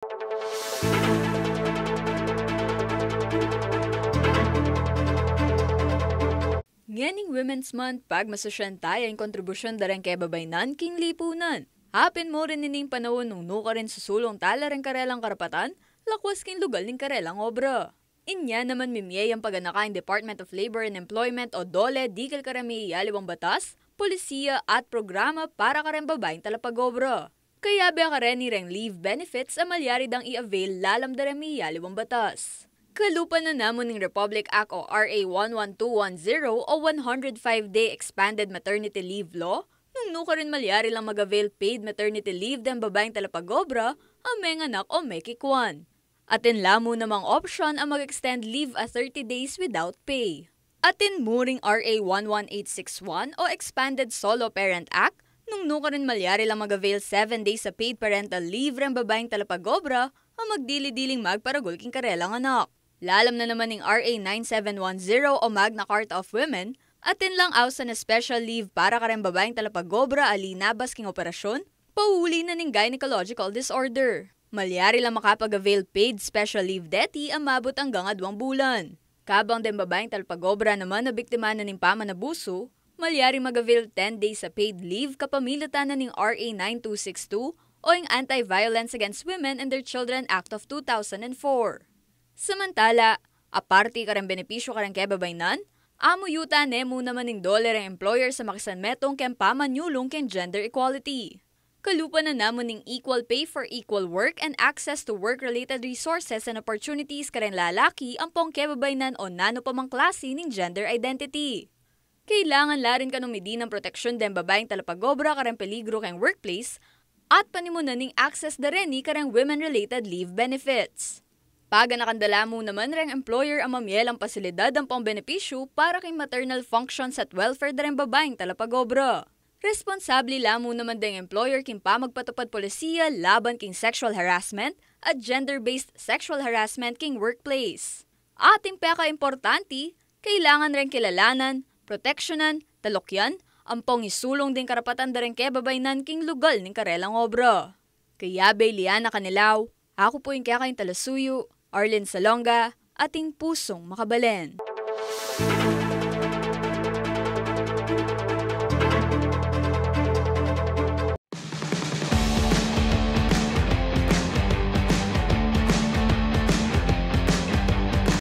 Nganing Women's Month, pagmasosyan tayo ang kontribusyon darang kay babaynan king lipunan. Hapin mo rin nining panahon nung nuka rin susulong tala rin karelang karapatan, lakwas king lugal ning karelang obra. Inya naman mimiyay ang paganakain Department of Labor and Employment o DOLE dikal karami iyaliwang batas, polisiya at programa para karen babayang talapag-obra. Kaya biya karen ni reng leave benefits ang malyari dang i-avail lalam darami iyaliwang batas. Kalupan na namon ng Republic Act o RA 11210 o 105-day expanded maternity leave law, nung nuka rin malyari lang mag-avail paid maternity leave ng babayang talapag-obra ang may anak o may kikwan. Atin lamo namang option ang mag-extend leave a 30 days without pay. Atin muring RA 11861 o Expanded Solo Parent Act, nung nuka rin malyari lang mag-avail 7 days sa paid parental leave ng babayang talapag-obra ang magdili-diling magparagol king karelang anak. Lalam na naman ng RA 9710 o Magna Carta of Women, atin lang awsa na special leave para karen babayang talapag-obra alinabas king operasyon, pauli na ning gynecological disorder. Malyari lang makapag-avail paid special leave deti ang mabot hanggang 2 bulan. Kabang den babayang talapag-obra naman na biktima na ning pamanabuso, malyari mag-avail 10 days sa paid leave kapamilatan na ning RA 9262 o yung Anti-Violence Against Women and Their Children Act of 2004. Samantala, aparte ka rin benepisyo ka rin kay babaynan, amo yuta nemo naman ng dollar ang employer sa makisanmetong ken pamanyulong ken gender equality. Kalupa na namon ng equal pay for equal work and access to work-related resources and opportunities ka rin lalaki ang pong kay babaynan o nano pamang klase ng gender identity. Kailangan la rin kanumidi ng proteksyon den babayang talapag-obra ka rin peligro kang workplace at panimunan ng access da rin ni ka rin women-related leave benefits. Paga nakandala mo naman rin employer ang mamielang pasilidad ang pang-benepisyo para kay maternal functions at welfare da rin babayang talapag-obra. Responsable lamo naman ding employer kin pa magpatupad polisiya laban king sexual harassment at gender-based sexual harassment king workplace. Ating peka-importante, kailangan rin kilalanan, proteksyonan, talokyan, ang pong isulong din karapatan da rin kay babaynan king lugal ning karelang obra. Kaya bay Liana Canilaw, ako po yung kakain Talasuyo, Arlene Salonga, ating pusong makabalen.